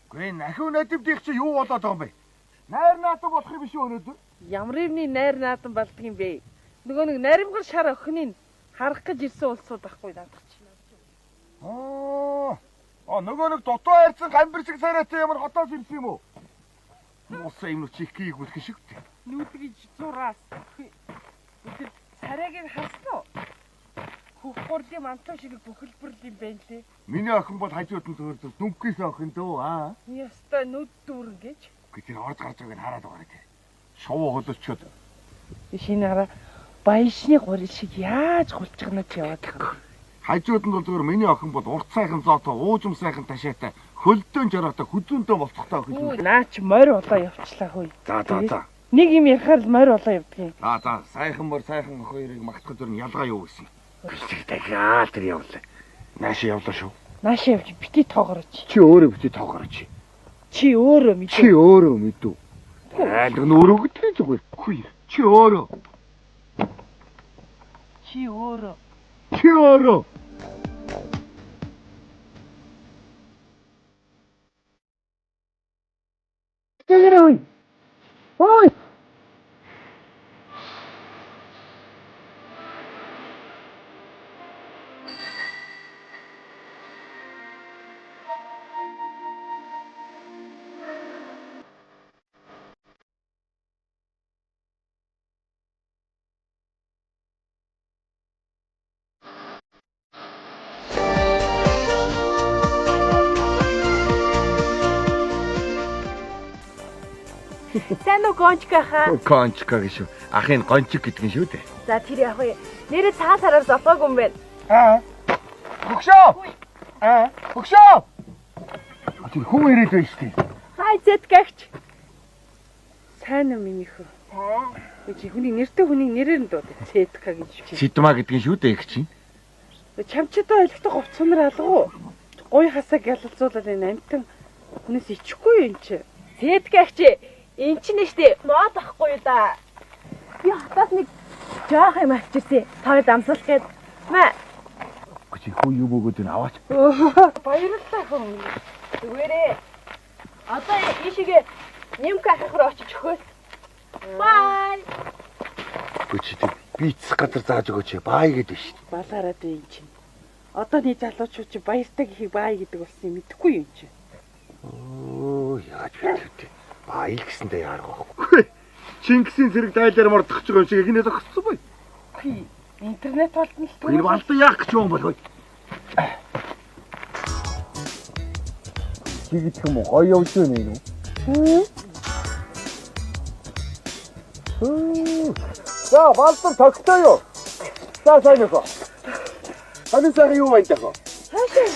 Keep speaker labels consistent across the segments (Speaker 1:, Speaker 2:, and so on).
Speaker 1: Гүй нахиу надивдих чи юу болоод байгаа юм бэ? Найр наатан болох юм биш үү өнөөдөр?
Speaker 2: Ямар юмны найр наадан болдго юм бэ? Нөгөө нэг наримгар шар охиныг харах гэж ирсэн улсууд байхгүй надад чи.
Speaker 1: Нөгөө нэг дотоо хайрцан гамбирчиг царайтай ямар хотоос ирсэн юм уу? Муусаа юм чихгийг үлхэн шиг.
Speaker 2: Нүдгийж зураас. Тэр царайг харсан уу? Хөхөрлийн мантуу шиг бүхэлбэрл юм байна лээ.
Speaker 1: Миний охин бол хажууд нь төөрдөв дүнхгээс охин дөө аа.
Speaker 2: Яста нүд дүүрэн гэж.
Speaker 1: Тэр орж гарч байгааг нь хараад байгаа нэ. Шувуу хөлөччөөд.
Speaker 2: Шинэ хараа баяшны гурил шиг яаж хулж гэнэ ч яваад байгаа.
Speaker 1: Хажууд нь бол зөвхөн миний охин бол урт сайхан зоото, уужим сайхан ташаатай, хөлдөөн жараатай, хүзүүнтэй болцохтой охин.
Speaker 2: Наач морь болоо явчлаа хөөе.
Speaker 1: За.
Speaker 2: Нэг юм ярихаар морь болоо явдгийг.
Speaker 1: За, сайхан хоёрыг магтахад өөр нь ялгаа юу гэсэн. Дахиад тэр явлаа. Наашаа явлаа шүү.
Speaker 2: Наашаа явж бити тоогорооч.
Speaker 1: Чи өөрөө бити тоогорооч.
Speaker 2: Чи өөрөө мэдв.
Speaker 1: Чи өөрөө мэдв. Айл өөрөө гэдэг зүгээр. Хүй. Чи өөрөө. Ой.
Speaker 2: Сайн уу гончка хаа?
Speaker 1: Гончка гэж шүү. Ахын гончик гэдэг нь шүү дээ.
Speaker 2: За тэр яг уу нэрээ цагаан сараар золгоог юм байна.
Speaker 1: Хөгшөө. Тэр хүн ирээд байна шүү дээ.
Speaker 2: Хай зэтгэгч. Сайн уу минийхүү? Сайн. Чи хүний нэртэй хүний нэрээр нь дууд зэтка гэж.
Speaker 1: Сидма гэдэг нь шүү дээ их чинь.
Speaker 2: Чамчтай ойлгохтой говц сунар алгуу. Гой хасаг ялалцуулаад энэ амтан хүнээс ичихгүй юм чи. Зэтгэгч. Энд чинь нэштэй мод ахгүй юу да. Би хатаас нэг жоох юм авчирсан. Тойд амсалах гээд. Маа.
Speaker 1: Чи хүү юу бөгөөд ин аваач.
Speaker 2: Баярлалаа хүн. Зүгээрээ. Одоо ийшээгээ нэмка ахихроо очиж өгөөс. Бай.
Speaker 1: Чи бийцэх газар зааж өгөөч. Бай гэдэг шүү дээ.
Speaker 2: Балаараад байна чинь. Одооний залуучууд чи баяртай гэхийг бай гэдэг болсон юм мэдэхгүй юм чи.
Speaker 1: Яаж вэ? Баял гэсэндээ яарах байхгүй. Чингисийн зэрэг дайлаар мордох ч юм шиг гинэ зогссон бай.
Speaker 2: Интернет болтно л
Speaker 1: дээ. Энэ балдан яах гэж юм бол. Чигт юм гоё явж байна юм уу? За балдан тогтоо юу? За сайн уу? Таны цаг юу байна таа?
Speaker 2: Хаашаа.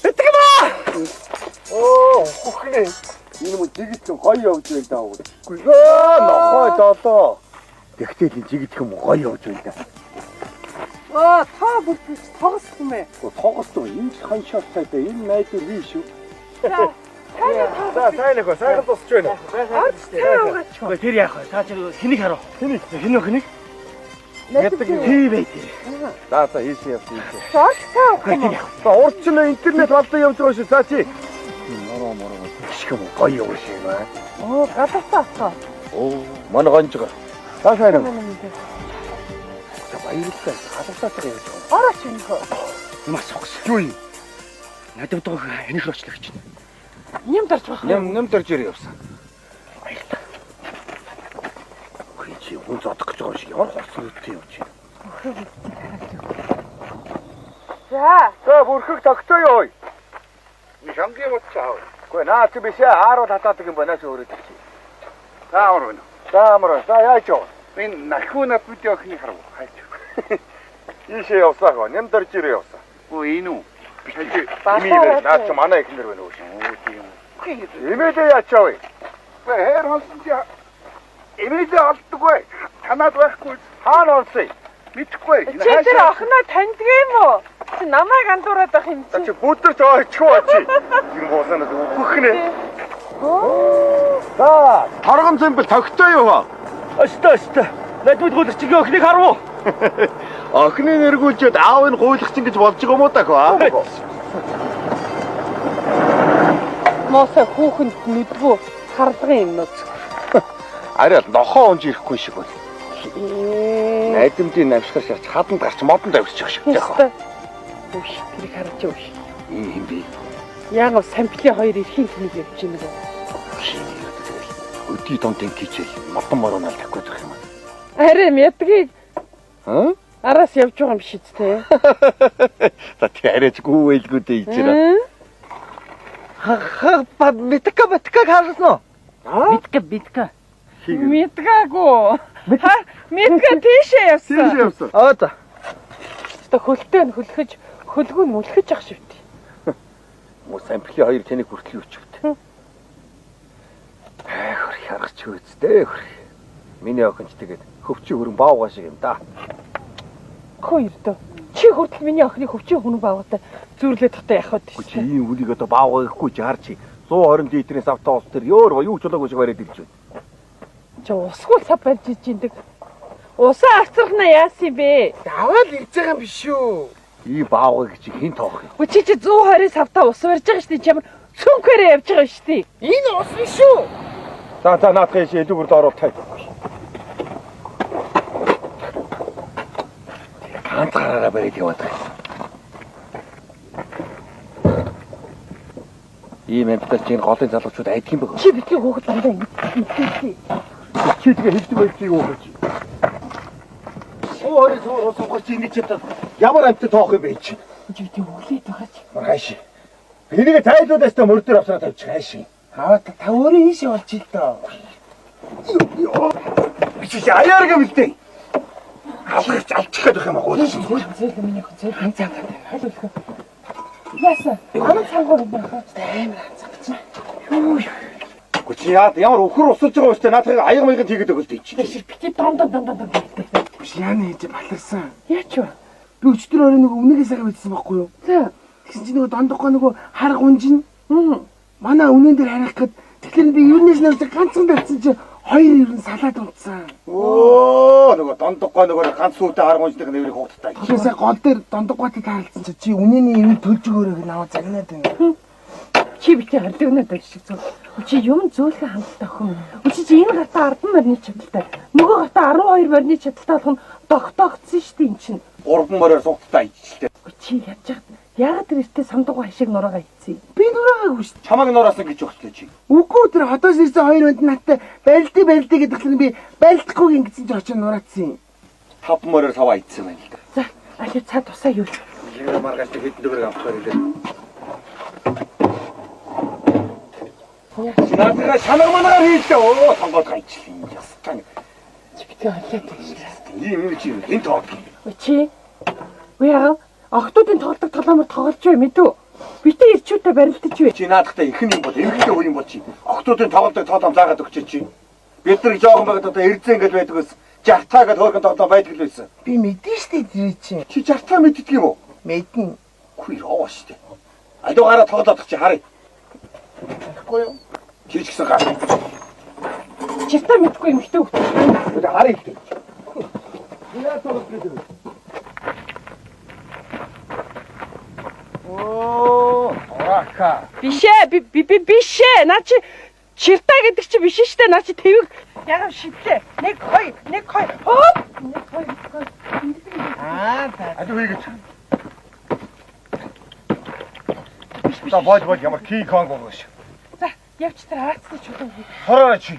Speaker 1: Итгэм аа. Хөхнээ. Энэ мөн жигдхэн гоё явж байна даа. Үгүй нохой долоо. Тэгтэл энэ жигдхэн гоё явж байна даа.
Speaker 2: Та бүртгч тоглосон юм ээ.
Speaker 1: Тоглосон. Энэ ч ханшаа сайтай. Энэ найдвар би шүү.
Speaker 2: За
Speaker 1: сайн нөхөө. Сайхан тусч байна.
Speaker 2: Ой
Speaker 3: Тэр яах вэ? Та чи хэнийг харав? Хэнийг?
Speaker 1: Яддаг
Speaker 3: Тий бай тий.
Speaker 1: За хийшээ явсан.
Speaker 2: За
Speaker 1: урд ч интернет балдан явж байгаа шүү. За чи. Мороо. Шигм гоё явж байна.
Speaker 2: гадаасаа.
Speaker 1: Манай гонжгоо. За сайн уу. За баярлалаа. Гадаасаа явж байгаа.
Speaker 2: Орооч юм хөө.
Speaker 3: Маш согс. Юу юм? Надад доо энийг очлаа гэж байна.
Speaker 2: Нэм дарж байх.
Speaker 1: Нэм дарж ирээ явсан.
Speaker 3: Баярлалаа.
Speaker 1: Чи хүн зодох гэж байгаа шиг ямар хоцсон үттэй явж байна. За бүрхэг тогтоо ёо. Ми шангийн утсаа. Гүй наа чи бишээ хааруул хатаадаг юм байна ч өөрөө чи. За амар байна. За яаж юу? Энэ нахуунаа бүдэ охины харав. Хайч. Ийшээ явсаа гоо. Нэм дарж ирээ явсаа. Гүй энэ үү? Имээ наа чи манай ихнэр байна уу? Тийм. Имээдээ яачаа вэ? Гүй хэр хонсон чи имээдээ алддаггүй. Танаад байхгүй. Хаана онсоо? Мэдхгүй.
Speaker 2: Чи тэр охиноо таньдаг юм уу? Чи намайг андуураад байх юм чи.
Speaker 1: Чи бүдэрч ойчгүй чи. Энэ гоосанаа өгөхнэ. За, торгон зэмбэл тогтоо юу?
Speaker 3: Өстө. Надад гуйлахчгийн охиныг харав уу?
Speaker 1: Охины нэргүүлжээд аав нь гуйлахчин гэж болж байгаа юм уу даа хөө?
Speaker 2: Моосоо хүүхэнд нүдгүү хардган юмнууд.
Speaker 1: Арай нохоо унж ирэхгүй шиг бол. Найдамдын навшгаар шарч хаданд гарч модонд авчиж шиг яах вэ?
Speaker 2: Үш, тэрийг харж үш.
Speaker 1: Ийм би.
Speaker 2: Яагав самплын хоёр эрхийн тэнэг явж байна гоо.
Speaker 1: Өдий тонтын кичээл модон мороонал тавих гэж юм аа.
Speaker 2: Арай мэдгийг. Араас явж байгаа юм биш үү?
Speaker 1: За тий арайч гүйлгүүд ийчээр. Ха битка харсан уу?
Speaker 2: Битка. Мэдгаагүй. Мэдгээ тийшээ явсан.
Speaker 1: Аа за.
Speaker 2: Өөртөө хөлтөө нь хөлхөж, хөлгөө нь мүлхэж ах шивт.
Speaker 1: Муу самплын хоёр тэнэг хүртэл өчвт. Хөр харгач үзтэй хөр. Миний охинч тэгээд хөвчий хөрөн баавгаа шиг юм да.
Speaker 2: Хоёр дөө. Чи хүртэл миний охины хөвчий хөрөн баавгатай зүрлээд тахтай явах вэ?
Speaker 1: Чи ийм үлийг одоо баавгаа ихгүй чи харчи. 120 литрийн савтаа ус төр ёо юу ч болоогүй шиг бариад ирж байна.
Speaker 2: Чи усгүй сав барьж ижиндэг. Усаа авцрахна яасан бэ?
Speaker 3: Даваад ирж байгаа юм биш үү?
Speaker 1: Ий баавгыг чи хэн тоох юм?
Speaker 2: Чи 120 савтаа ус барьж байгаа шүү дээ. Чамд цүнхээрээ явж байгаа шүү дээ.
Speaker 3: Энэ ус биш үү?
Speaker 1: За наадах чи эдгүрд ороод тай. Ганцаараа бариад яваад байна. Ийм амттай чинь голын залуучууд айдах юм байна.
Speaker 2: Чи битгий хөөхд дандаа ингэж.
Speaker 1: Чи тэгээ хэлдэг байдлыг юу гэж. Өөрөөр суугч ингэж ядаа ямар амттай тоох юм бэ чи?
Speaker 2: Чи битгий өглээд байгаа чи.
Speaker 1: Хайш. Энийг тайлуудаас та мөрдөр авсараа тавьчих хайш.
Speaker 3: Хаваа та өөрөө ийшээ болж ил доо.
Speaker 1: Чи аяар гэмэлтэй. Авах алчих гэдэг юм аа.
Speaker 2: Зөөл миний хөө зөөл цааг хайлуулах. Яасан? Аман цангуур юм байна. Амар анцагч. Юу.
Speaker 1: Чи ямар өхөр усалж байгаа юм бэ? Наадхыг аяг маягт хийгээд өгөл дээ чи.
Speaker 2: Бити дондоо.
Speaker 3: Биш яаны хийж баларсан.
Speaker 2: Яач вэ?
Speaker 3: Би өчтөр орой нөгөө үнэгээ сага бичсэн байхгүй юу?
Speaker 2: За.
Speaker 3: Тэгсэн чинь нөгөө дондоггоо нөгөө харга унжин. Манай үнэн дээр харихад тэгэхээр би юунаас нэг ганцхан тавьсан чи хоёр ерөн салаад унтсан.
Speaker 1: Нөгөө дондоггоо нөгөө ганц сүйтэй харга унжных нэврийг хугттай.
Speaker 3: Тэрээсээ гол дээр дондоггоотой таарлцсан чи үнэний юм төлж өгөөрэй наваа загнаад байна.
Speaker 2: Чи бити хардагнаад байж шиг зүг. Чи юм зөөлхөн хангалттай охин. Чи энэ гартаа 10 морины чадaltaй. Нөгөө гартаа 12 морины чадaltaй болох нь тогтоогдсон шүү дээ эн чинь.
Speaker 1: 3 мороор сугттай ичтэй.
Speaker 2: Чи яаж яагаад тэр ихтэй самдуугаа хашиг нураагаа ийцээ.
Speaker 3: Би нураагүй шүү.
Speaker 1: Чамаг нураасан гэж өгчлээ чи.
Speaker 3: Үгүй тэр хотоос ирсэн хоёр хүнд надтай барилдаа гэдэгт би барилдахгүй ингэсэн чи очиж нураацсан.
Speaker 1: 5 мороор саваа ицсэн байна л да.
Speaker 2: За, аль цаа тусаа юу.
Speaker 1: Ямар маргааш хэдэн дөрөг авахаар илээ. Наадхаа шанар манагаар хийлээ. Оо сонгоод гайчлаа. Ястан.
Speaker 2: Чи битээ олоод тийш.
Speaker 1: Ийм чи энэ тоог.
Speaker 2: Чи яа охтуудын тоглолтог толомор тоглож бай мэдүү. Битээ ирчүүтэй барилдаж бай.
Speaker 1: Чи наадахтай ихэн юм бол эмхтэй үр юм бол чи. Охтуудын тоглолтог тоолом заагаад өгч чи. Бид нар жоохон байгаад одоо эрдзэн ингэж байдгаас жартаа гэж хөөргөн тоглоом байдаг л байсан.
Speaker 3: Би мэдэн штэ тэр чинь.
Speaker 1: Чи жартаа мэддэг юм уу?
Speaker 3: Мэдэн.
Speaker 1: Хүй оо штэ. Адуугаараа тоглоод чи харъя.
Speaker 3: Тэгэхгүй юу?
Speaker 1: Чи ч гэсэн гар.
Speaker 2: Чиртаа мэдгүй юм хтөө хтөө.
Speaker 1: Тэгээ харъя гэдэг. Яа тоглож гэдэг. Оо, рака.
Speaker 2: Бишээ, би бишээ. Наа чи чиртаа гэдэг чи биш шүү дээ. Наа чи твэг ягав шидлээ. 1 2 хоп. 1 2
Speaker 1: Адуу хийгээч. За бод ямар King-Kong гоогш.
Speaker 2: За, явч тэр аацтай чулуу.
Speaker 1: Хороо чи.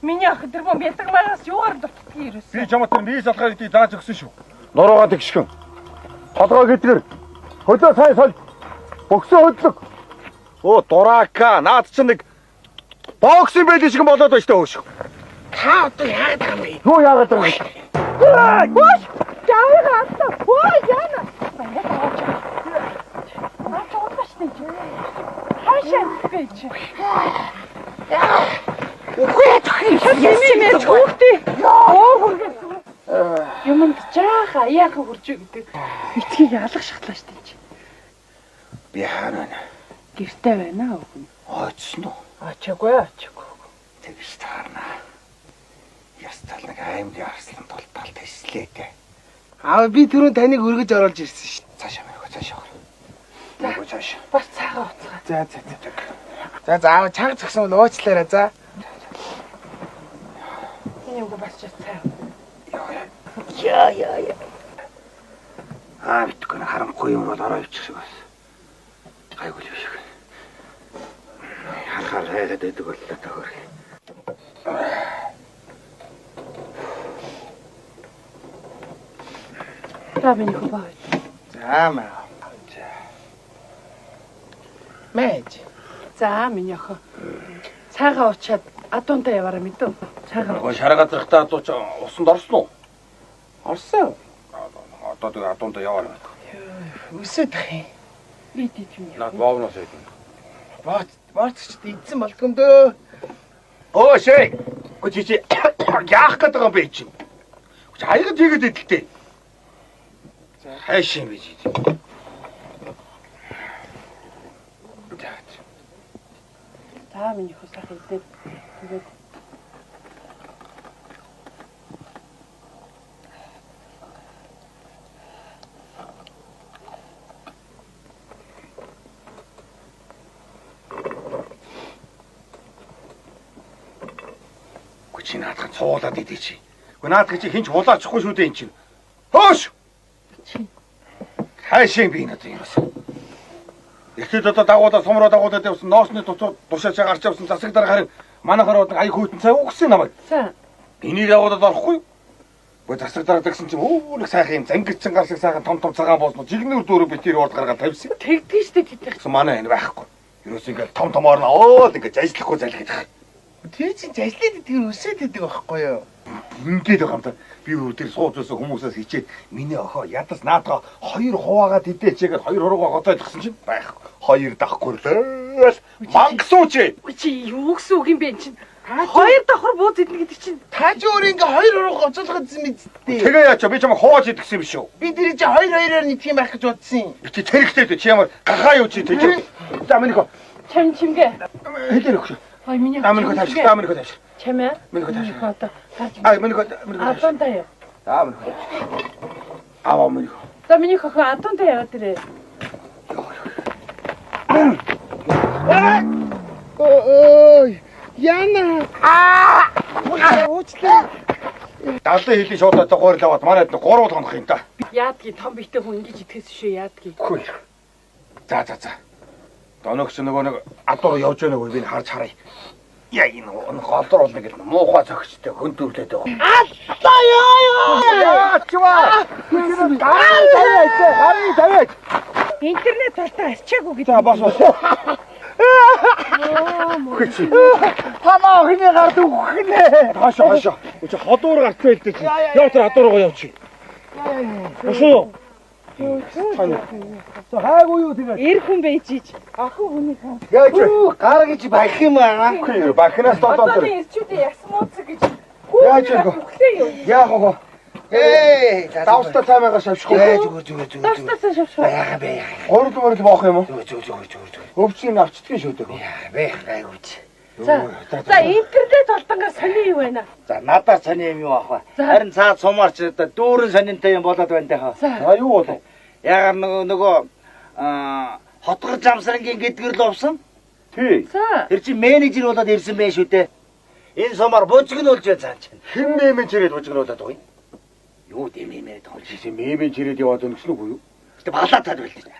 Speaker 2: Миний ах тэр бом ятаг магаас юугаар дутдаг ерөөс.
Speaker 1: Би чамд тэр нийс алхаар идэх зааж өгсөн шүү. Нуруугаа тэгшгэн. Толгой гэдгэр. Хөлөө сайн соль. Бөксөө хөдлөг. Оо дураака. Наад чи нэг боксинг байд шиг болоод байна шүү хөөш.
Speaker 3: Та одоо яагаад байгаа юм бэ?
Speaker 1: Юу яагаад байгаа юм?
Speaker 2: Хөөш. Жаагаа атаа. Хөөе яана. Хашаа бич. Үгүй хүүхдээ. Юмд жааха яаха хурж гэдэг. Итгийг ялах шатлаа штэ чи.
Speaker 1: Би хараа.
Speaker 2: Гэртээ байна уу?
Speaker 1: Очно.
Speaker 2: Ачаагүй.
Speaker 1: Тэгш таарна. Ястал нэг аймгийн арслан толтал тэслээ дээ.
Speaker 3: Аа би түрүүн таныг өргөж оруулж ирсэн шүү.
Speaker 1: Цаашаа мөрөө цаашаа. орой цааш.
Speaker 2: Бас цаагаа уцгаа.
Speaker 3: За заавал чанга згсэн бол уучлаарай за.
Speaker 2: Энэ юу бас ч цаа.
Speaker 1: Яа. Битгүй харанхуй юм бол орой ивчих шиг бас. Гайгүй л биш. Харахаар хайгаад байдаг боллоо та хөр.
Speaker 2: Та миний хөө баа.
Speaker 3: За маа. Мэж.
Speaker 2: За миний охин. Цаагаа уучаад адуунтай яваараа мэдв. Цаагаа.
Speaker 1: Гоо шараа газрахтаа адууч усанд орсон уу?
Speaker 3: Орсон.
Speaker 1: Одоо тэгээ адуунтай яваар байна.
Speaker 3: Үсэт хэ.
Speaker 2: Бид юм яа.
Speaker 1: Наад боовноос айдна.
Speaker 3: Баацчд идсэн болдгоо дөө.
Speaker 1: Оо шээ. Чи яах гээд байгаа юм бэ чи? Аяга тэгээд идэлтэй. Хайш юм би чи.
Speaker 2: За миний хөө сайхан идээд тэгээд
Speaker 1: Чи наадах цуулаад идэ чи. Гэхдээ наадах чи хинч хулаачихгүй шүү дээ эн чинь. Хөөш. Хайшин би надад юм байна. Эхлээд одоо дагуулаа сумраа явсан ноосны тушаачаа гарч явсан засаг дараа харин манайхаар аяг хүйтэн цай угсан намайг.
Speaker 2: за
Speaker 1: Энийг явуулаад орохгүй. Гэхдээ засаг дараа дагсан чи өөх сайхан юм зангидсан гарсаг сайхан том цагаан боосноо жигнэр дөрөв битэр урд гаргаад тавьсан.
Speaker 2: тэгдэг штэ тэдэх.
Speaker 1: Манай энэ байхгүй. Юус ингээл томоор нь оод ингээд ажиллахгүй залхиж байгаа.
Speaker 3: Тэр чинь ажлын дээр үсэт идэг байхгүй юу?
Speaker 1: Ингээд байгаа юм да. Би өдөр сууж байсан хүмүүсээс хичээд миний охоо ядас наатаа 2 хуваагаад идээчээгээд 2 хуруугаа готоод гисэн чинь байхгүй. 2 дахгүй л мангасууч.
Speaker 2: Чи юу гэсэн үг юм бэ чинь? Хоёр давхар бууз идэх гэдэг чинь
Speaker 3: Та ч өөр ингээ 2 уруу гоцолгоц юм мэдтээ.
Speaker 1: Тэгээ яачаа би чамайг хувааж идэгсэн юм шүү.
Speaker 3: Би тэр чинь 2-2-оор нийт юм байх гэж бодсон.
Speaker 1: Чи тэрэгтэй чи ямар гахаа юу чи тэгэж. За миний хоо
Speaker 2: чимгээ.
Speaker 1: хэлээр өгш.
Speaker 2: Ой миний
Speaker 1: Амин хоо тааш. Амин хоо тааш.
Speaker 2: чамаа.
Speaker 1: Миний хоо тааш.
Speaker 2: Одоо гарч.
Speaker 1: Миний хоо.
Speaker 2: Адуунтай яа.
Speaker 1: За миний хоо. Аа миний хоо.
Speaker 2: За миний хөө адуунтай яваад ирээ.
Speaker 3: Ой. Яна. Уучлаа.
Speaker 1: Далдан хэлий шуудаа гойрол аваад манайд 3 хоног юм да.
Speaker 2: Яадгийн том битээ хүн ингэж итгэсэн шүү яадгийн.
Speaker 1: Хөөе. За. Доногч нөгөө нэг адуур явж байгааг би харж харъя. Яа энэ голдор болно гэдэг муухай цогчтой хөндөрлөөд байгаа.
Speaker 3: Алдаа яа.
Speaker 1: Яачваа. Харин тавиач.
Speaker 2: Интернет талтаа асчаагүй гэдэг.
Speaker 1: За бас. Хөөе.
Speaker 3: Танаа охины гард үхнэ.
Speaker 1: Хаашаа. Чи ходуур гарч байлдээ чи. Яа тэр адуургаа явчих. Бошоо. За хайгуу юу тэгээд.
Speaker 2: Эр хүн байжиж. Ахын хүний хан.
Speaker 1: Яаж
Speaker 3: Гар гэж бах юм аа.
Speaker 1: бахнаас
Speaker 2: Одоо
Speaker 1: додоо.
Speaker 2: ирчүүдээ ясан мууцэг гэж.
Speaker 1: Яаж яах вэ?
Speaker 2: Өглөө юу?
Speaker 1: Яах вэ? Давста цаамайгаа шавшгүй.
Speaker 3: Зүгээр.
Speaker 2: Давстасаа шавшгаа.
Speaker 3: Яага бэ.
Speaker 1: 3 дугаар л боох юм уу?
Speaker 3: Зүгээр.
Speaker 1: Өвчнийг авчдгийн шүү дээ.
Speaker 3: Яа бэ. Гайгүйч.
Speaker 2: За интернет болдонгаа сони юу байна?
Speaker 4: За надад сони юм юу ах вэ? Харин цаад сумаарч одоо дүүрэн сонинтай юм болоод байна даа.
Speaker 1: За юу болов?
Speaker 4: Ягаар нөгөө хотгор замсрангийн гэдгэр л овсон.
Speaker 1: Тий.
Speaker 2: За
Speaker 4: Тэр чинь менежер болоод ирсэн байх шүү дээ. Энэ сумаар бужигнуулж байна цаан чинь.
Speaker 1: Хэн нэмэн чирээд бужигнуулаад байгаа юм?
Speaker 4: Юу дэмэмээр тоглож
Speaker 1: Чи мэмэн чирээд яваад өнгөснө үгүй юу?
Speaker 4: Гэтэ балаатаад байлаа.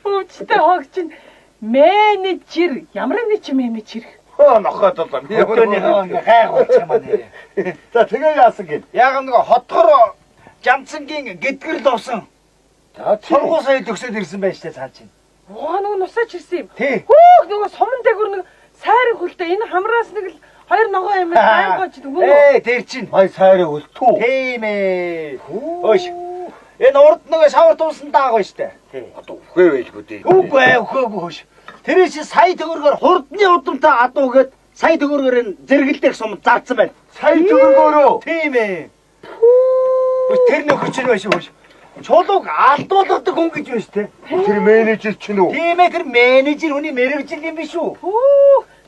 Speaker 2: өвчтэй хог чинь менежер ямар нэг чи менежер.
Speaker 1: Нохоод бол
Speaker 4: Өдөөний гайхууч юм аа нэрээ.
Speaker 1: За тэгээ яасан гээд.
Speaker 4: Яг нөгөө хотгор замцангийн гэдгэр л овсон.
Speaker 1: За
Speaker 4: Сургуу сая төгсөөд ирсэн байж таа цаан чинь.
Speaker 2: Оо нөгөө нусаач ирсэн юм.
Speaker 4: Тий.
Speaker 2: Хөөх нөгөө суман дээгүр нэг сайрын хөлтэй энэ хамраас нэг л хоёр ногоо юм аймгооч үгүй.
Speaker 4: Тэр чинь.
Speaker 1: хай сайраа өлтөө.
Speaker 4: Тийм ээ. Өөш. Энэ урд нөгөө шавар туусан дааг байна штэ. Тий.
Speaker 1: Одоо үхээ байлгүй дээ.
Speaker 4: Үгүй хөөш. Тэр чинь сая төгрөгөөр хурдны удамтай адуу гээд сая төгрөгөөр энэ зэрэгэлдэх сум зарцсан байна.
Speaker 1: Сая төгрөгөөрөө.
Speaker 4: Тийм ээ. Тэр нөхөр чинь байш хөөш. Чулууг алдуулгадаг хүн гэж байна штэ.
Speaker 1: Тэр менежер чинь үү?
Speaker 4: Тийм ээ тэр менежер хүний мэрэгжил юм биш үү?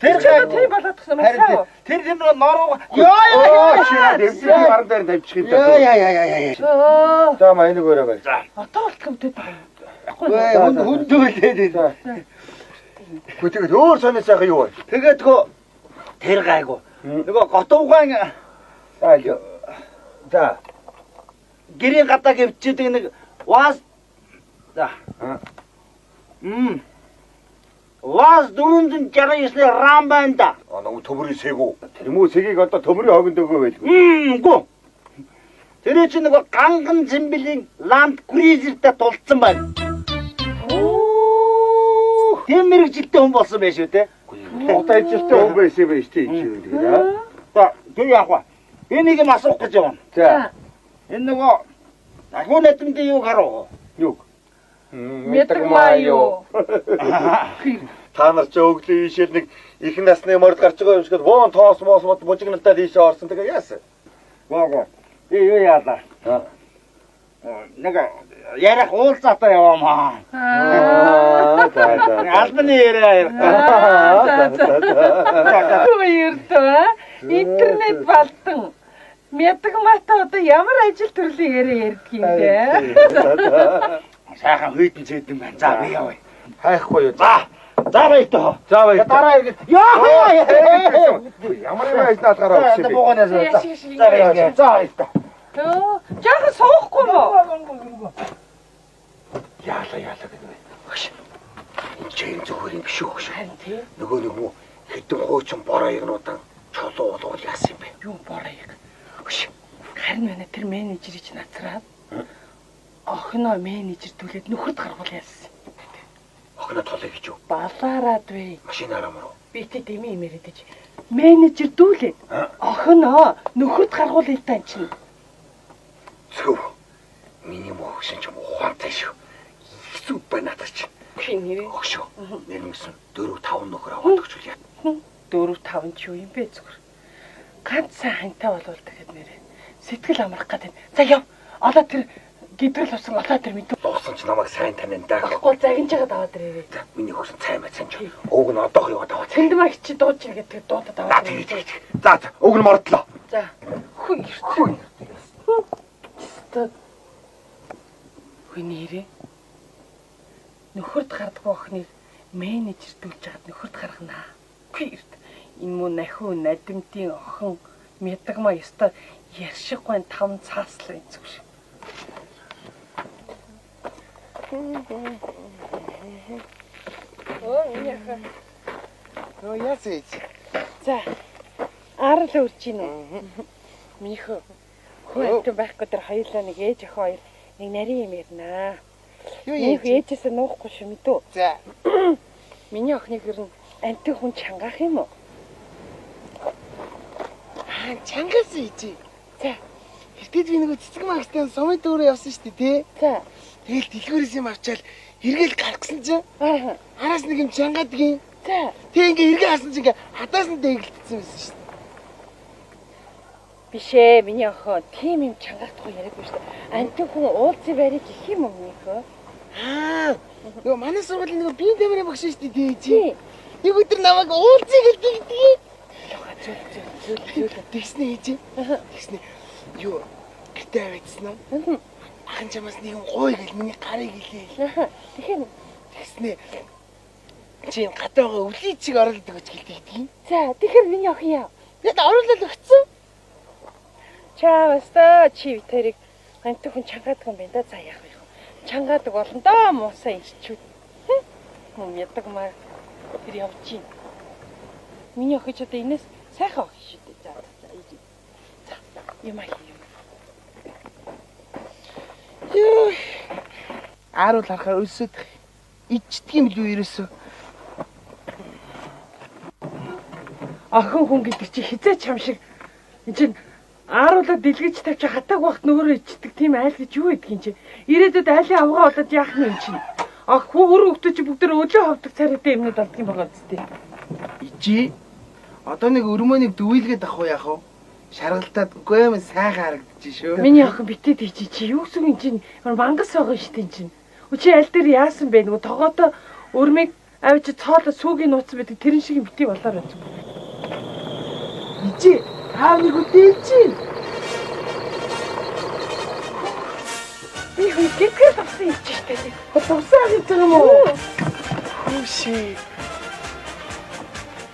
Speaker 2: Тэр тэр болоодсон юм аа.
Speaker 4: Тэр нороо.
Speaker 1: Яа дэвсээ маран дээр тавьчих юм даа.
Speaker 4: Яа.
Speaker 1: За маа энийг өөрөө бай.
Speaker 2: Одоо болтго үтээд байгаа юм.
Speaker 4: хүн дүүлээд.
Speaker 1: Гү тэгээд өөр сонир сайхан юу вэ?
Speaker 4: Тэгээд тэр гайгүй. Нөгөө готовгаан
Speaker 1: за
Speaker 4: гэрийн гадаа гівчдэг нэг ваз за. Ваз 469 рам байна да.
Speaker 1: Нөгөө төмрийн сэгүү. Тэр мүү сэгийг одоо төмрийн хогонд өгөө байлгүй.
Speaker 4: Гүү. Тэр чинь нөгөө ганган зэмбилийн Land Cruiser-тай тулцсан байна. Тийм мэрэгжилтэй хүн болсон байх шүү те.
Speaker 1: Одоо ижилтэй хүн байсан байж тийм тэгээд аа.
Speaker 4: За тэр яах вэ? Би нэг юм асуух гэж байна.
Speaker 1: За.
Speaker 4: Энэ нөгөө ахуй найдмын юу харав?
Speaker 1: Юу?
Speaker 2: Мэдгмаа юу?
Speaker 1: Та нар ч өглөө ийшээ нэг их насны морд гарч байгаа юм шиг воон тоос моос мод бужигналтаа ийшээ орсон тэгээ яасан?
Speaker 4: Гоо. Би юу яалаа? Нэг ярих уулзаатай яваамаа. Албаны яриа.
Speaker 2: Хоёрдоо интернет балтан Мэдгмаатай одоо ямар ажил төрлийн яриа ярьдаг юм бэ?
Speaker 4: Сайхан хүйдэн цэдэн байна. За би явъя.
Speaker 1: Хайхгүй юу?
Speaker 4: За баяртай.
Speaker 1: За баяртай.
Speaker 4: Дараа иргэд. Яа!
Speaker 1: Ямар юм яаж наадгараа өгсөн бэ?
Speaker 4: Богоноос. За баяртай. За баяртай.
Speaker 2: Жаахан суухгүй мó?
Speaker 1: Яалаа гэдэг. Хөш. Энэ чинь зүгээр юм биш үү хөш. Нөгөө нэг мө хэдэн хуучин бороо ягнуудаа чулуу болгол яасан юм бэ?
Speaker 2: Юу бороо яг. Хөш. Харин манай тэр менежерийг нацраад охиноо менежер түлээд нөхөрд гаргуул яасан.
Speaker 1: Охиноо толё гэж юу?
Speaker 2: Балаараад вэ.
Speaker 1: Машинаараа мөрөө.
Speaker 2: Би тэ дэмий имэрэдэж. Менежер дүүлээд охиноо нөхөрд гаргуул илтаа чинь.
Speaker 1: Зөв. Миний мохшин ч ухаантай шүү. Зүг байна надад чи.
Speaker 2: Би нэрээ.
Speaker 1: Огшоо. Нэрмсэн 4-5 нөхөр аваад өгч үлээ.
Speaker 2: 4-5 ч юу юм бэ зүгээр. Ганц сайн хантай болвол тэгэхэд нэрээ. Сэтгэл амрах гэдэг. За яв. Одоо тэр гидрэл усан олоо тэр мэдв.
Speaker 1: Дуусан ч намайг сайн танин даа.
Speaker 2: Баггүй загинж байгаа даваад ирээ.
Speaker 1: За миний хөрсөн цай мэцэн ч. Уг нь одоох яваад аваад.
Speaker 2: Тэндмаа хичи дууч гэдэг дуудаад аваад.
Speaker 1: За уг нь мордлоо.
Speaker 2: За хүн нэрээ. Нөхөрд гардгуу охиныг менежер дүүлж хагаад нөхөрд гаргана. Гэрт энэ муу нахиу надимтын охин Мэдгмаа ёстой яршиггүй 5 цааслаа энэ зүг.
Speaker 3: Яасэж.
Speaker 2: За. Арал үрж гинэ. Минийхөө хөөд байхгүй тэр хоёулаа нэг ээж охин хоёр нэг нарийн юм ярина.
Speaker 3: Юу
Speaker 2: Нэг ээжээсээ нуухгүй шүү мэдүү.
Speaker 3: За.
Speaker 2: Миний охиныг ер нь анти хүн чангаах юм уу?
Speaker 3: Чангаас ийж.
Speaker 2: За.
Speaker 3: Эртэд би нөгөө цэцэг магтан сумын дүүрээ явсан шүү дээ, тий?
Speaker 2: За.
Speaker 3: Тэгэл дэлгүүрээс юм авчаал эргээл гаргасан чинь
Speaker 2: Аа.
Speaker 3: араас нэг юм чангаадаг.
Speaker 2: За.
Speaker 3: Тэг ингээ эргээ харсан чинь ингээ хадаас нь дэглэлтсэн байсан шүү дээ.
Speaker 2: Биш ээ, миний охин тийм юм чангаахгүй яриаггүй шүү дээ. Анти хүн уулзын байрыг их юм уу минийхөө?
Speaker 3: Нөгөө манай сургуулийн нөгөө биеийн тамирын багш шүү дээ, тий?
Speaker 2: Тий.
Speaker 3: Нэг өдөр намайг уулзъя гэдэг.
Speaker 2: Зүйл.
Speaker 3: Тэгснэ ээж. Тэгснэ. Юу гэртээ авчихсан аа. Ахын чамаас нэгэн гой гэл миний гарыг гэлээ.
Speaker 2: Тэгэхээр
Speaker 3: Тэгснэ. Чи гадаагаа өвлийн чиг оролдог гэж хэлдэг.
Speaker 2: за, тэгэхээр миний охин яа.
Speaker 3: Яд оруулаад өгцөн.
Speaker 2: Чаавста чи витэрийг анти хүн чангаадаг юм байна да. За яах вэ? Чангаадаг болно доо муусаа ирчүүд. Хүн Мэдгмаа тэр явж чинь. Миний охин ч одоо энэс сайхан охин шүү дээ. За. Юм аа.
Speaker 3: Юу. Ааруул харахаар өлсөд ичдэг юм л үү ерөөсөө.
Speaker 2: Охин хүн гэдэг чи хизээ чам шиг энэ чинь ааруулаад дэлгэж тавьж хатааг багт нөгөөрөө ичдэг тийм айл гэж юу гэдэг юм чи. Ирээдүйд айлын авгаа болоод яах нь юм чинь. Хөр хөвгтөж чи бүгд өглөө хавдаг царайтай юмнууд болдго юм байгаа үстэй.
Speaker 3: Ичи. Одоо нэг өрмөөнийг дүүлгээд ах уу яах вэ? Шаргалтаад үгүй юм сайхан харагдчих шүү.
Speaker 2: Миний охин битээд ичи чи юу гэсэн юм чинь мангас байгаа шүү дээ чинь. Чи аль дээр яасан бэ нөгөө тогоото өрмийг авч цоолоо сүүгийн нууцсан байдаг тэрэн шиг битий болоор байж.
Speaker 3: Ичи. Аав нэг үдээ чи.
Speaker 2: Би хүн гэрхээр тавсан юм чи штэ.
Speaker 3: Тусаа гэж байгаа юм уу? Хөөшөө.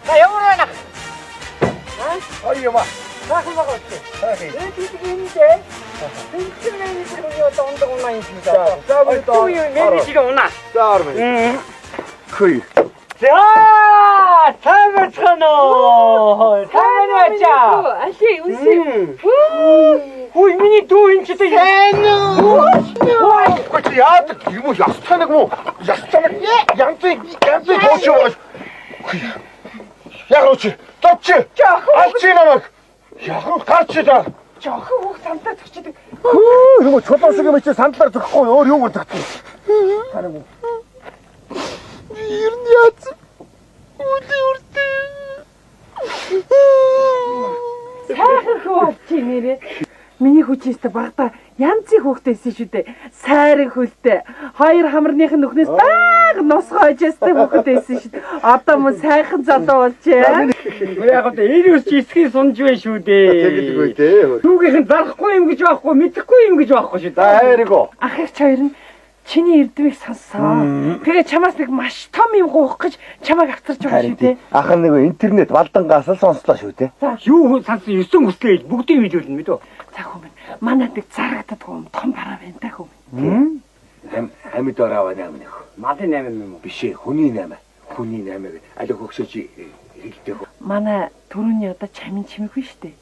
Speaker 4: За яваа на.
Speaker 1: Ой яма.
Speaker 4: Саахан байгаа үү?
Speaker 1: Саахан.
Speaker 4: Эндээ. Тэнцэн менежер юу дондог унаа юм шиг байна.
Speaker 1: За би
Speaker 4: Юу менежер унаа.
Speaker 1: За орно. Хөөе.
Speaker 4: За тавцгано. Тавцгаа.
Speaker 2: Али үнсээ.
Speaker 4: Хүй миний дүү энэ ч тийм.
Speaker 1: Гүч яадаг юм уу? Ястанаг мó? Ястанаг. Янзыг хоочоо. Ягууч. Товч. Алч намайг. Ягуу гарч идэ.
Speaker 2: Жохон хүүхд самтаа зогчдөг.
Speaker 1: Юу чулуусаг юм чи сандлаар зөхгүй өөр юу гэдэг. Танаг уу. Ер нь яц.
Speaker 2: Сайхан хөө чи нэрээ. Миний хүчээстэй багада янзын хүүхдээсэн шүү дээ. Сайрын хөлтэй. Хоёр хамарных нь нүхнээс баг носгоожстэй хүүхдээсэн шүү дээ. Одоо мөн сайхан залуу болжээ.
Speaker 4: Яг одоо ирүүс чи эсхийн сунж байна шүү дээ.
Speaker 1: Тэгдэггүй дээ.
Speaker 4: Түүгийнх нь зарахгүй юм гэж байхгүй, мэдэхгүй юм гэж байхгүй шүү дээ.
Speaker 1: Хайрыго.
Speaker 2: Ах их хоёр нь чиний эрдмийг сонссон. Тэгээ чамаас нэг маш том юм гоох гэж чамайг авчирч байгаа шүү дээ.
Speaker 1: Ах нэг интернет валдангаас л сонслоо шүү дээ.
Speaker 4: Юу сансан 9 хүслээл бүгдийг мэдүүлнэ мэдөө.
Speaker 2: За хүмүүс манайд нэг зарагддаг юм том бараа байна та хүмүүс.
Speaker 1: Амьд ороо 8 нэх.
Speaker 4: Малын 8 юм уу?
Speaker 1: Биш ээ, хүний 8. Хүний 8 гэдэг. Алиг хөгшөөч хэлдэг.
Speaker 2: Манай түрүүний одоо чамин чимээгүй шүү дээ.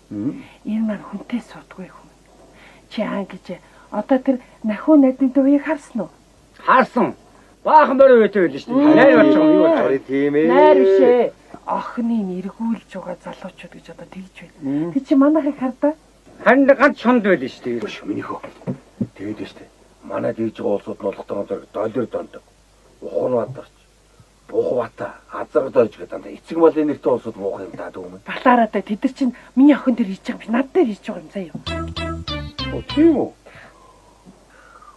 Speaker 2: Энэ маань хүнтэй суудгүй хүн. Чи аа гэж одоо тэр нахуу найдынтай үеийг харсан уу?
Speaker 4: Харсан. Баахан бороо өгөөтэй байл шүү дээ. Найр болчих юм юу болчих.
Speaker 1: Тийм ээ.
Speaker 2: Найр бишээ. Охины нэргүүлж байгаа залуучууд гэж одоо тэгж байна. Тэг чи манайхыг хардаа.
Speaker 4: Харин ганц шонд байл шүү дээ.
Speaker 1: Биш минийхөө. Тэгээд шүү дээ. Манай дийж байгаа улсууд нь болгодог доллар дондог. Ухаан бадарч. Буухбата, азар дорж гэдэг. Эцэг малын нэртэй улсууд муух юм даа дүүмэн.
Speaker 2: Батаараа тэд нар чинь миний охин дээр хийж байгаа юм биш. Над дээр хийж байгаа юм заяа.
Speaker 1: Тийм үү?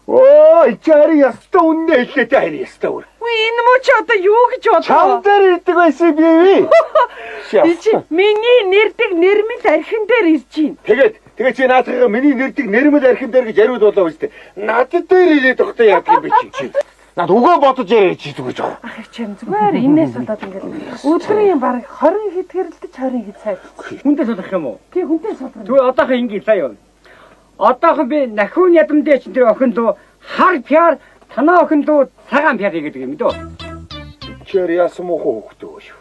Speaker 1: Оо, ичари яста үнэ хэлээд хайр яста үр.
Speaker 2: Үгүй энэ муу чи одоо юу гэж бодлоо?
Speaker 1: Чам дээр ирдэг байсан би.
Speaker 2: Би чи миний нэрдэг нэрмэл архин дээр ирж байна.
Speaker 1: Тэгээд чи наадхаа миний нэрдэг нэрмэл архин дээр гэж яриуд болоо үстэй. Надад дээр ирээд тогтоо яах юм бэ чи? Над үгээ бодож яриад чи зүгэж байгаа.
Speaker 2: Ах их чам зүгээр энээс болоод ингээд өдрийн баг 20 хэд хэрэлдэж 20 хэд цай.
Speaker 4: Хүнтэй суудах юм уу?
Speaker 2: Тий хүнтэй суудаг.
Speaker 4: Тэгвэл одоохон ингэ заяа. Одоохон би нахуун ядамдээ ч тэр охин дөө хар пиар танаа охин дөө цагаан пиар гэдэг юм дөө.
Speaker 1: Чэр яасан муу хөөхтэй шүү.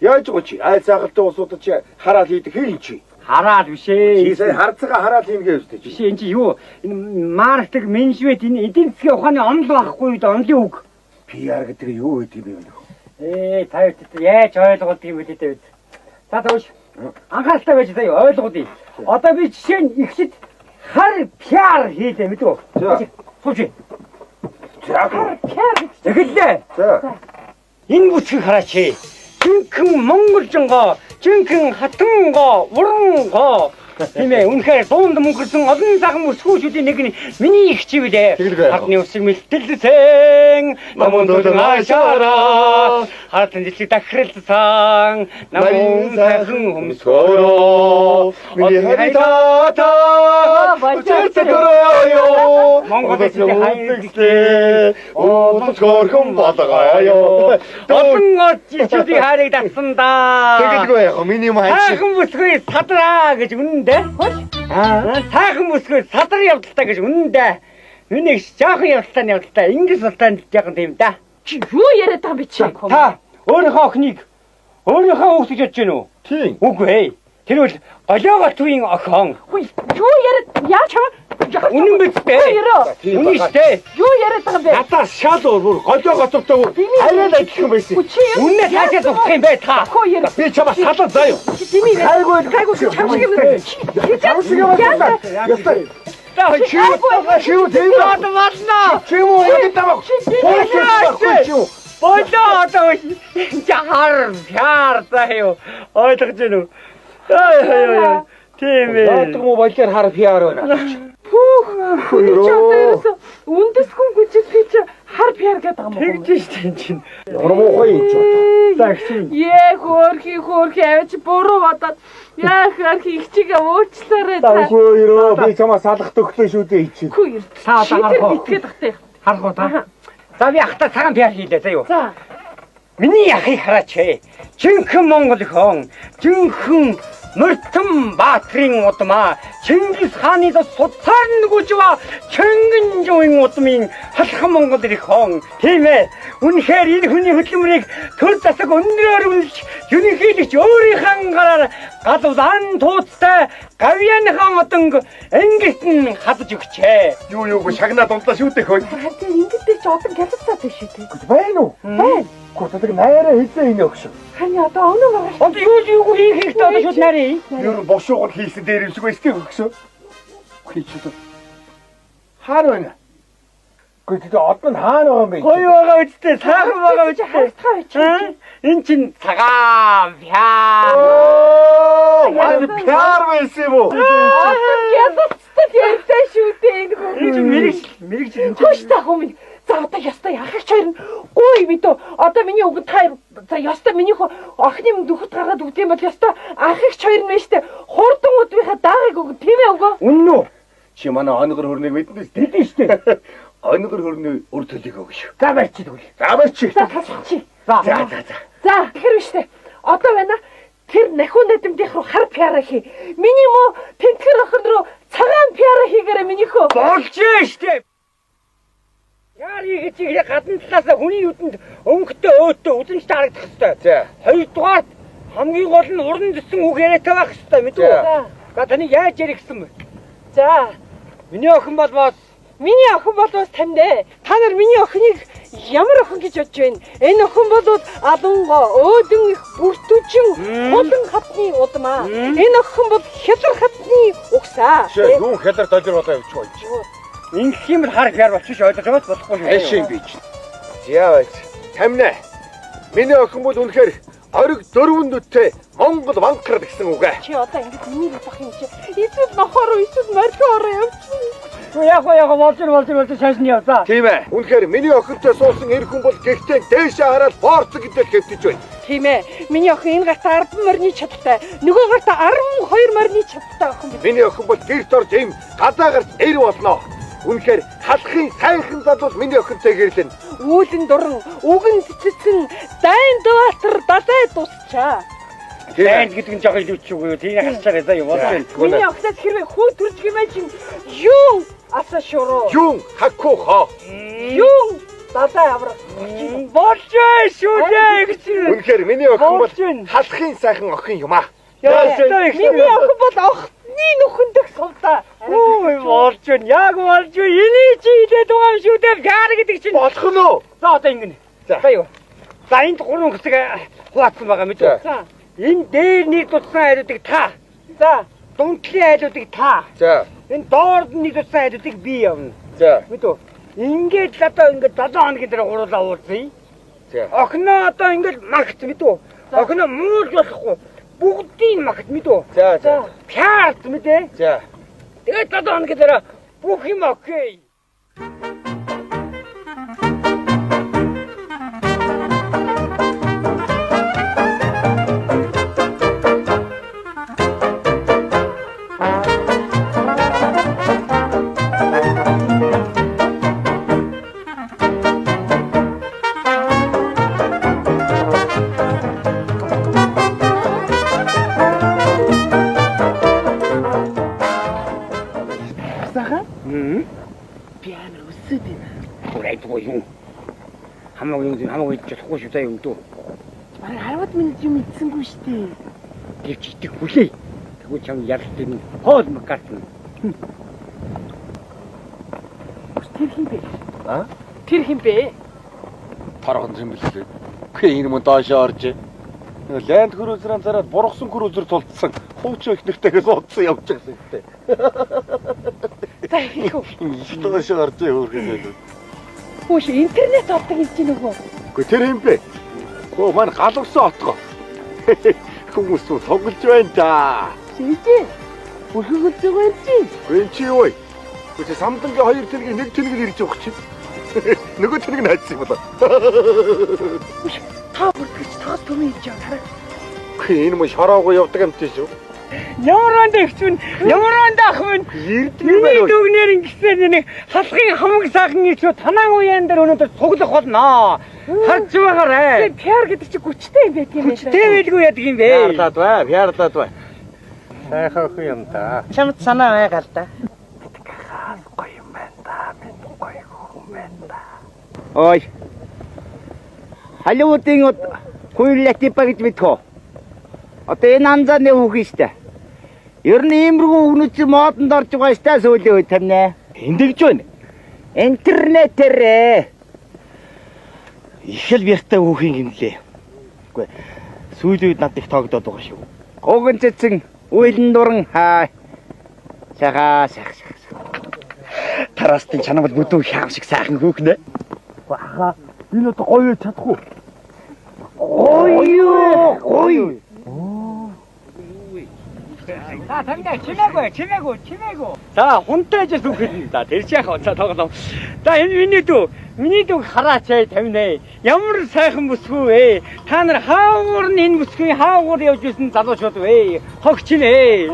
Speaker 1: Яаж гоо чи айл цагалтай улсуудад чи хараал хийдэг хин чи.
Speaker 4: Хараад бишээ.
Speaker 1: Чи сая харцгаа хараал хийнгээ үстэй чи.
Speaker 4: Бишээ энэ чи юу? Энэ маркетинг менежмент энэ эдийн засгийн ухааны онол байхгүй юу? Онлын үг.
Speaker 1: PR гэдэг юу гэдэг юм бэ?
Speaker 4: Та яаж ойлгох юм бэ дээ. За тоош. Анхааралтай байж заяа ойлгоодъё. Одоо би жишээ нь ихшид хар пиар хийлээ мэдв үү? Сууч.
Speaker 1: За.
Speaker 2: Пиар гэж.
Speaker 4: Тэгэлээ.
Speaker 1: За.
Speaker 4: Энэ бүсгийг хараач. Жинхэнэ монголжонгоо, жинхэнэ хатангоо, урангоо. Тийм ээ, үнэхээр дуунд мөнгөрсөн олон цагаан өсгөөчүүдийн нэг нь миний их чивлээ. Хатны усыг мэлтэлсэн, намун дулан ашаараа, хатан дэслэг дахиралсан, намун сайхан хөмсгөрөө, миний харитата, бачаарцгөрөөё, Монгол эсрэг хайрлаглээ, уулз хөрхөн болгоё. Олон чичүүдийн хайрыг татсандаа.
Speaker 1: Тэгэлгүй яах вэ? Миний юм хайч.
Speaker 4: Сайхан бүсгүй садраа гэж үнэндээ. Сайхан бүсгүй садар явдалтай гэж үнэндээ. Миний жоохон явдалтай ингээс болтой жоохон тийм да.
Speaker 2: Чи юу яриад байгаа юм бэ чи?
Speaker 4: Та өөрийнхөө охиныг өөрийнхөө хүүхэд гэж бодож байна уу?
Speaker 1: Тийм.
Speaker 4: Үгүй ээ. Тэр бол голиогоо түүийн охин.
Speaker 2: Үгүй юу яриад яа чам?
Speaker 4: Үнэн биз дээ. Үнэн штэ.
Speaker 2: Юу яриад байгаа юм бэ?
Speaker 1: Надаас шал өөр голио гоцогтой арай л адилхан юм байсан.
Speaker 4: Үнэн таашаа зогсох юм бай та.
Speaker 1: Би чамаа салаад заяа.
Speaker 2: Дими кайгуу чам шиг юм.
Speaker 1: Чам шиг юм байна. Яста. Чиу тийм
Speaker 4: байна.
Speaker 1: Чиу яг тамаа.
Speaker 4: Болоо одоо жахар пиар заяа. Ойлгож байна уу? Ай. Тийм ээ.
Speaker 1: Наадах муу болоор хар PR байна.
Speaker 2: Хөөе. Үндэсгүй гүжигтэй чи хар пиар гэдэг юм уу?
Speaker 4: Тэгж штэ чинь.
Speaker 1: Нормоохой юм ч удаа.
Speaker 4: Загсан.
Speaker 2: Яа хөөрхи авч буруу бодоод яа хөөрхи их чигээ уучлаарай та.
Speaker 1: Хөөе би чамаа салах төглөө шүү дээ ичээ.
Speaker 2: Хүү.
Speaker 4: Та дагарах.
Speaker 2: Итгээд ахтай.
Speaker 4: Харах уу та. За би ахта цагаан пиар хийлээ заяа.
Speaker 2: За.
Speaker 4: Миний ахыг хараач. Жинхэнэ Монгол хон, жинхэнэ Мөртөн Баатрин удмаа Чингис хааны судсаар нүгүжва Чингэнжуйн удмын халхан Монгол ирэх хон тийм ээ үнэхээр энэ хүний хөдөлмөрийг төр засаг өндрөөр үнэлж ерөнхийлөгч өөрийнхөө гараар гадуудан тууцтай гавьяныхан одонг ангитэн хадж өгчээ.
Speaker 1: Юу шагнаа дундлаа шүү дээ хөөе.
Speaker 2: Харин ингэдэй ч одон гялцаа тийш үү?
Speaker 1: Байна уу?
Speaker 2: Байна.
Speaker 1: Гутдаг найраа хийлээ энэ өгш.
Speaker 2: Хань одоо өнөө байгаа.
Speaker 4: Одоо юу хийх хэрэгтэй одоо шууд нарийн.
Speaker 1: Юу бошуугаар хийсэн дээр юм шиг байсгүй өгш. Хийчихсэн. Хаар байна. Гэхдээ одоо нь хаана байгаа юм бэ?
Speaker 4: Гоё байгаа үстэй, сайхан байгаа үстэй.
Speaker 2: Хайтгаа байж.
Speaker 4: Энд чинь цагаан пиар.
Speaker 1: Мань пиар байсан юм уу?
Speaker 2: Ядцтай ярьсан шүү дээ энэ хүн.
Speaker 4: Энэ чинь мэрэгч.
Speaker 2: Хөөш та хүмүүс. За одоо ястай яхагч хоёр нь гүй мэдөө. Одоо миний үг та за ястай миний охины юм дөхөд гаргаад өгд юм бол ястай ахагч хоёр нь штэ хурдан удмынхаа даагыг өг тийм ээ үгүй.
Speaker 4: Үнэн үү?
Speaker 1: Чи манай онгор хөрнийг мэднэ шүү дээ.
Speaker 4: Мэдэн штэ.
Speaker 1: Онгор хөрний үр төлөг өгш.
Speaker 4: За барьчих тэгвэл.
Speaker 1: За барьчих.
Speaker 2: За тасчих.
Speaker 4: За.
Speaker 2: За тэгэхээр штэ. Одоо байна. Тэр нахуу найдамдынх руу хар пиара хий. Миний мө тэнтгэр охин руу цагаан пиара хийгээрэй минийхөө.
Speaker 4: Болж штэ. Яри гэж яг гадна талаас хүний нүдэнд өнгөтэй өөтөө үзэнч харагдах хэвээр.
Speaker 1: За.
Speaker 4: Хоёрдугаар хамгийн гол нь уран дэсэн үг яриатай байх хэвээр мэдв үү? За таны яаж ярих гэсэн бэ?
Speaker 2: За.
Speaker 4: Миний охин бол
Speaker 2: Миний охин бол бас танд ээ. Та нар миний охиныг ямар охин гэж бодож байна? Энэ охин бол алангоо, өөдөн их бүртүжин, хулан хатны удмаа. Энэ охин бол хялар хатны угсаа.
Speaker 1: Юу хялар доллар болоо явчих байж.
Speaker 4: ингэх юм хар пиар болчих ойлгож байгаас болохгүй юм.
Speaker 1: Эшин бич. Яавч. Тамна. Миний охин бол үнэхээр ориг дөрвөн нүдтэй Монгол ванкар гэсэн үг ээ.
Speaker 2: Чи одоо ингэж миний бах юм чи. Эсвэл нохоор эсвэл морьхоор явчих.
Speaker 4: Яг болж шашны яваа.
Speaker 1: Тийм ээ. Үнэхээр миний охинтой суусан эр хүн бол гэгтэн дээшээ хараад борц гэдэл хэвтэж байна.
Speaker 2: Тийм ээ. Миний охин энэ гартаа 10 морины чадтай. Нөгөө гартаа 12 морины чадтай охин.
Speaker 1: Миний охин бол гэрт орж им гадаа гарч эр болно. Үнэхээр халахын сайхан залуу миний охинтой гэрлэн.
Speaker 2: Үүлэн дуран, үгэн цэцэн, дайн дуатар далай дусчаа.
Speaker 4: Дайнд гэдэг нь жоохон илүүч үгүй. Тийг хасч байгаа заа юу болж байна.
Speaker 2: Миний охинаас хэрвээ хүү төрж гэмээ чинь юу аса шуруу.
Speaker 1: Юун хаку хоо.
Speaker 2: Юу далай аврах.
Speaker 4: Болж шүү дээ гэж.
Speaker 1: Үнэхээр миний охин бол халахын сайхан охин юм аа.
Speaker 2: Миний охин бол охины нөхөндөх сувдаа.
Speaker 4: Ой болж байна. Яг болж байна. Эний чи идээд байгаа шүү дээ. Пиар гэдэг чинь
Speaker 1: Болох нь уу?
Speaker 4: за одоо ингэнэ. За юу. За энд 3 хэсэг хуваацсан байгаа мэт.
Speaker 2: За.
Speaker 4: Энэ дээр нэг туссан айлуудыг та.
Speaker 2: За.
Speaker 4: Дунтлын айлуудыг та.
Speaker 1: За.
Speaker 4: Энэ доорд нэг туссан айлуудыг би явна.
Speaker 1: За.
Speaker 4: Мэт үү? Ингээд л одоо ингээд 7 хоногийн дараа гуруулаа уулзъя.
Speaker 1: За.
Speaker 4: Охиноо одоо ингээд магт мэт үү? Охиноо муулж болохгүй. Бүгдийн магт мэт үү?
Speaker 1: За.
Speaker 4: Пиарт мэдээ.
Speaker 1: За.
Speaker 4: Тэгээд 7 хоногийн дараа бүх юм окей.
Speaker 2: Пиано өсөд юм.
Speaker 4: Гурайдгүй юм. Хамаагүй болохгүй шүү дээ юм дөө.
Speaker 2: Бараг 10 минут юм идсэнгүй шүү дээ.
Speaker 4: Гэвч идэх хүлээ. Тэгвэл чам яралтай нь хоол макартна.
Speaker 2: Тэр хин бэ?
Speaker 1: А?
Speaker 2: Тэр хин бэ?
Speaker 1: Тархан юм билээ. Гэхдээ энэ мөн доошоо орж. Ланд крузерын зараад бургасан крузер тулцсан. Хуучин их нэртэйгээс удсан явж байгаа юм дээ.
Speaker 2: За хийхүү.
Speaker 1: Доошоо орж хөөрхөн.
Speaker 2: Хөөш интернет авдаг юм чи нөгөө.
Speaker 1: Гэхдээ тэр юм бэ? Оо маань галавсан отгоо. Хүмүүс тоглож байна да.
Speaker 2: Чи бүрхэгж байгаа юм чи.
Speaker 1: Гүн чи юу вэ? Үгүй самдангийн хоёр тэнэг нэг тэнэг ирж явах чинь. Нөгөө тэнэг найдсан юм болоо.
Speaker 2: Та бүртгэж таас төмөө ирж яваа.
Speaker 1: Энэ мөн шороогүй явдаг юм тийш үү?
Speaker 4: Ямаранд ихчвэн, ямаранд ахвэн. Миний дүгнэр ингэсэн нэг халахын хамаг саахан ичүү танаа уян дээр өнөөдөр цуглах болно. Харж байгаарай.
Speaker 2: PR гэдэг чи хүчтэй юм байт юм байна.
Speaker 4: Хүчтэй байлгүй яадаг юм бэ?
Speaker 1: Пиарлаад бай. Сайхан охин юм да.
Speaker 2: Чамд санаа байгаал да.
Speaker 1: Гоё юм байна да. Мен гоё хүн байна да.
Speaker 4: Ой. Халиудын хуйллати багт мэдхөө. Одоо энэ анзааны хүүхэн штэ. Ер нь иймэрхүү хүүнүүд чи модонд орж байгаа штэ сүүлийн үед тамнаа. Эндэгж байна. Интернетээр их л бяртай хүүхэн юм лээ. Үгүй. Сүүлийн үед надад их тоогдоод байгаа шүү. Гогон цэцэн уйлан дуран хаа. Сага. Тараастын чанамд бүдүү шаам шиг сайхан хүүхнэ.
Speaker 1: Баха. Энэ одоо гоё чадахгүй.
Speaker 4: Ой. За тамга чимээгүй. За хунтайж зүгхэн да тэр чих онцоо тоглоом. За энэ миний дүү хараач 50нэ. Ямар сайхан бүсгүй вэ? Та нар хаагуур нь энэ бүсгүй хаагуур явж исэн залуучууд вэ? Хогч нэ.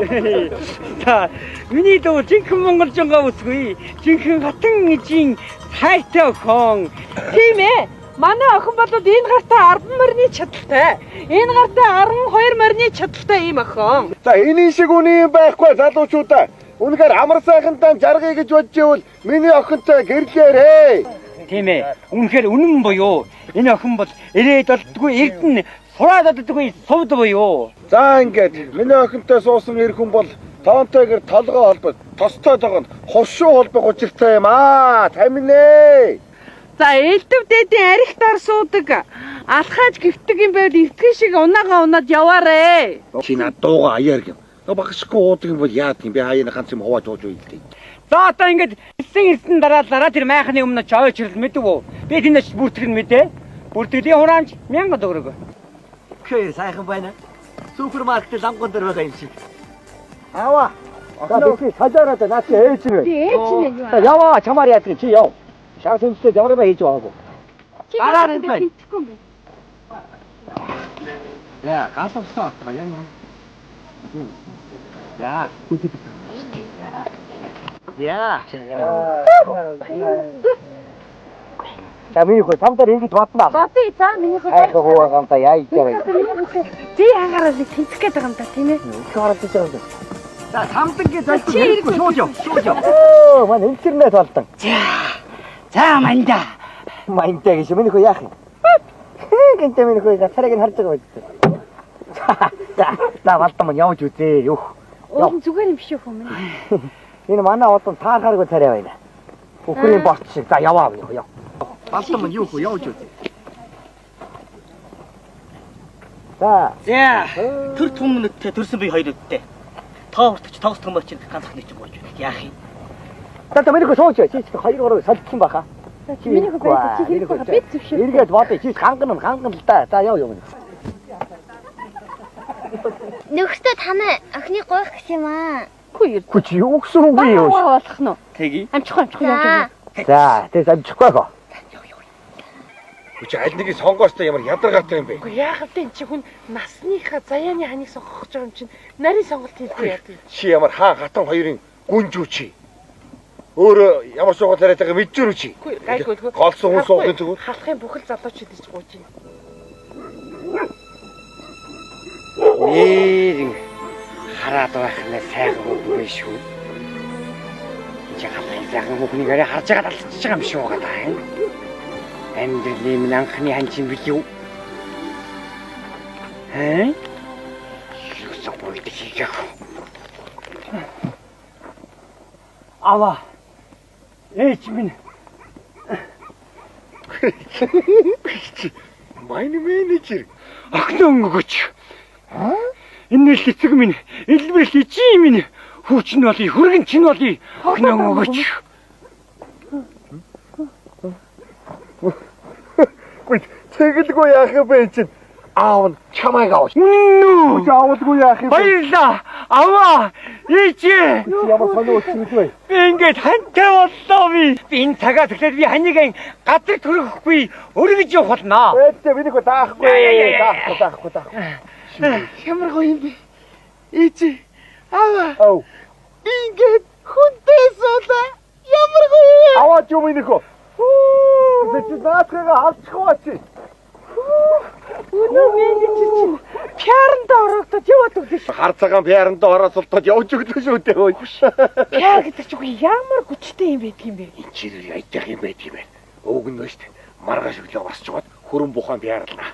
Speaker 4: За миний дүү жинхэнэ монголжонгаа бүсгүй. Жинхэнэ хатан ижийн хайтай охин.
Speaker 2: Тийм ээ. Манай охин болоод энэ гартаа 10 морины чадaltaй. Энэ гартаа 12 морины чадaltaй ийм охин.
Speaker 1: За энэ шиг үний юм байхгүй залуучуудаа. Үнэхээр амар сайхантай жаргая гэж бодож ивэл миний охинтой гэрлээрээ.
Speaker 4: Тийм ээ. Үнэхээр үнэн буюу. Энэ охин бол ирээд болдгүй эрдэнэ сураад болдгүй сувд буюу.
Speaker 1: За ингээд миний охинтой суусан эр хүн бол тоонтойгоор толгой холбоо, тостой тогонд хуршуу холбоо учиртай юм аа. Таминэ.
Speaker 2: За элдв дэдийн арихтаар суудаг. Алхаж гихдэг юм байл эвтгэн шиг унаага унаад яваарэ.
Speaker 1: Чи над дууга аяар гэв. Багшгүй уудаг юм бол яад юм бэ? Хаяа ганц юм хувааж ууж үйлдэй.
Speaker 4: За одоо ингэж эрдэн дараалаараа тэр майхны өмнө чойч ирэл мэдв үү? Би тэнэс бүртгэн мэдээ. Бүртгэлийн хураамж 1000 төгрөг.
Speaker 5: Хөөе сайхан байна. Супермаркет ламгон дээр байгаа юм шиг.
Speaker 1: Аваа. За би сажаараа наач ээж нэ.
Speaker 2: Ээж нэ юу?
Speaker 5: Яваа чамаар яадаг чи яв. Шаа сүнстэй ямар байж байгаагүй.
Speaker 2: Гараар энэ байна.
Speaker 5: Я гасавсаа баян. Я. Я. Тамиг хөө самтар ингэж батна.
Speaker 2: Бати цаа миний хөө.
Speaker 5: Айх хөө гамта яа ичээ.
Speaker 2: Ти хангараа нэг тэнцэх гээд байгаа юм да тийм ээ.
Speaker 5: Хараад ичээ юм.
Speaker 4: За самтангийн
Speaker 5: Шууж. Оо, манай интернет болтон.
Speaker 4: За манда.
Speaker 5: Майнтай гэж миний хөө яах юм. Гэнтэй миний хөө царайг нь харж байгаа байд. За балтам явж үзээ. Юх.
Speaker 2: Уул зүгээр юм биш үү хүмүүс.
Speaker 5: Энэ манай одон таархааргүй царай байна. Бүхний борт шиг. За яваа миний хөө яв. Балтам юу хөө явж үзээ. За.
Speaker 6: Тэр түмнэдтэй төрсөн би хоёр өдтэй. Тоо хүртэж тоглох юм бол чинь ганцхан нэг ч болж байна. Яах юм?
Speaker 5: За миний хөө сууж. Чи хоёр гурав салдсан баха.
Speaker 2: Миний хөө байж чи хэрэг байгаа бид зөвшөөр.
Speaker 5: Эргээд бодъё. Чи ханган л та. За яв.
Speaker 7: Нөхөстөө танай охины гоох гэх юм аа.
Speaker 5: Хүү чи юу гэсэн үг юм?
Speaker 2: Болох нь.
Speaker 6: Тэги.
Speaker 2: Амжихгүй явж.
Speaker 5: За, тэгээс амжихгүй гоо.
Speaker 1: Чи аль нэгийг сонгоостой ямар ядаргаатай юм бэ?
Speaker 2: Уу яагаад энэ чи хүн насныхаа заяаны ханыг сонгох гэж байгаа юм чинь нарийн сонголт хийхгүй яа тийм.
Speaker 1: Чи ямар хаан хатан хоёрын гүнжүү чи. Өөр ямар суугаад тариад байгаа мэджүр чи.
Speaker 2: Гайгүй.
Speaker 1: Голсон хүн суугын зүгээр.
Speaker 2: Халахын бүхэл залуучууд гэж гооч юм.
Speaker 4: Нэр хараад байх нэ сайхан хүүхэн шүү. Чи халахын сайхан хүүхнийг арай харж байгаа талцж байгаа юм шүү гадаа. Амьдралын минь анхны ханчин бил юу? Юу сопойд хийх. Ава. Ээж минь.
Speaker 1: Майны менежер.
Speaker 4: Ахнаа өнгөч. Энэ л эцэг минь, элбэрл ичи минь. Хүүч нь болий, хүргэн чинь болий. Ахнаа өнгөч.
Speaker 1: Гүй тэгэлгүй яах юм бэ чинь? Аав нь чамайг авч.
Speaker 4: Үнэн үү?
Speaker 1: Аавдгүй яах юм бэ?
Speaker 4: Баярлаа. Аваа. Ийчээ.
Speaker 3: Ямар сонио үгүй.
Speaker 4: Би ингээд хантай боллоо би. Би энэ цагаас эхлээд би ханигийн газар төрөхгүй өргөж явах болно.
Speaker 3: Өөдөө би нэг даахгүй.
Speaker 2: Ямар гоё юм бэ? Ээжээ. Аваа.
Speaker 3: Оо.
Speaker 2: Ингээд хүнтэй суулаа. Ямар гоё.
Speaker 3: Аваад юм инэхөө. Бид наатайгаа харчихваа чи.
Speaker 2: Өнөө миний чинь пиаранд ороодод яваад өгдөө шүү.
Speaker 3: Хар цагаан пиаранд ороосолтод явж өгдөө шүү дээ хөөе.
Speaker 2: Пиар гэдэг чинь ямар хүчтэй юм байдаг юм бэ?
Speaker 3: Энэ чирэл яйдах юм байт юм бэ? Өөг нь ба штт. Маргааш өглөө басч жоод хүрэн бухан пиарлаа.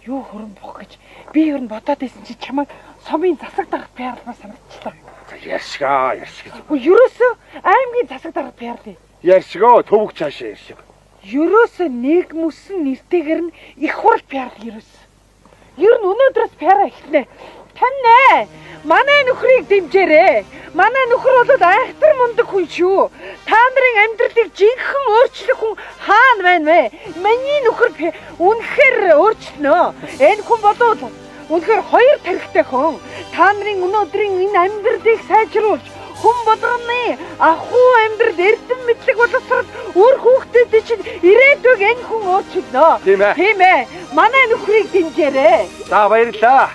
Speaker 2: Юу хөрөн бох гэж би ер нь бодоод байсан чи чамайг сумын засаг дарга пиарлаа санагдчихлаа.
Speaker 3: Яшгаа.
Speaker 2: Үгүй ерөөсөө аймгийн засаг дарга пиарлаа.
Speaker 3: Яшгаа төвөг цаашаа яшгаа.
Speaker 2: Ерөөсөө нэг мөсөн нэртэйгэр нь их хурл пиар ерөөсөө. Ер нь өнөөдрөөс пиараа эхэлнэ. Таньнаа манай нөхрийг дэмжээрэй. Манай нөхөр бол айхтар мундаг хүн шүү. Та нарын амьдралыг жинхэнэ өөрчлөх хүн хаана байна вэ? Миний нөхөр үнэхээр өөрчлөнө. Энэ хүн болов үнэхээр хоёр тарихтай хүн. Та нарын өнөөдрийн энэ амьдралыг сайжруулж хүн болгоны ахуй амьдрал эрдэм мэдлэг боловсрол үр хүүхдэд чинь ирээдүйг энэ хүн өөрчилнө. Тийм ээ. Манай нөхрийг дэмжээрэй.
Speaker 3: За баярлалаа.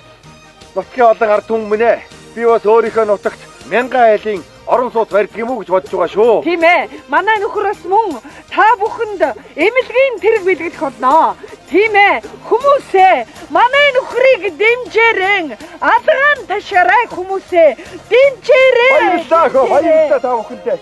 Speaker 3: Нутгийн олон ард түмэн ээ. Би бас өөрийнхөө нутагт 1000 айлын орон сууц барьдаг юм уу гэж бодож байгаа шүү.
Speaker 2: Тийм ээ. Манай нөхөр бас мөн та бүхэнд эмнэлгийн тэрэг бэлгэлэх болно. Тийм ээ. Хүмүүсээ манай нөхрийг дэмжээрэн алгаан ташаарай хүмүүсээ. Дэмжээрэй.
Speaker 3: Баярлалаа та бүхэндээ.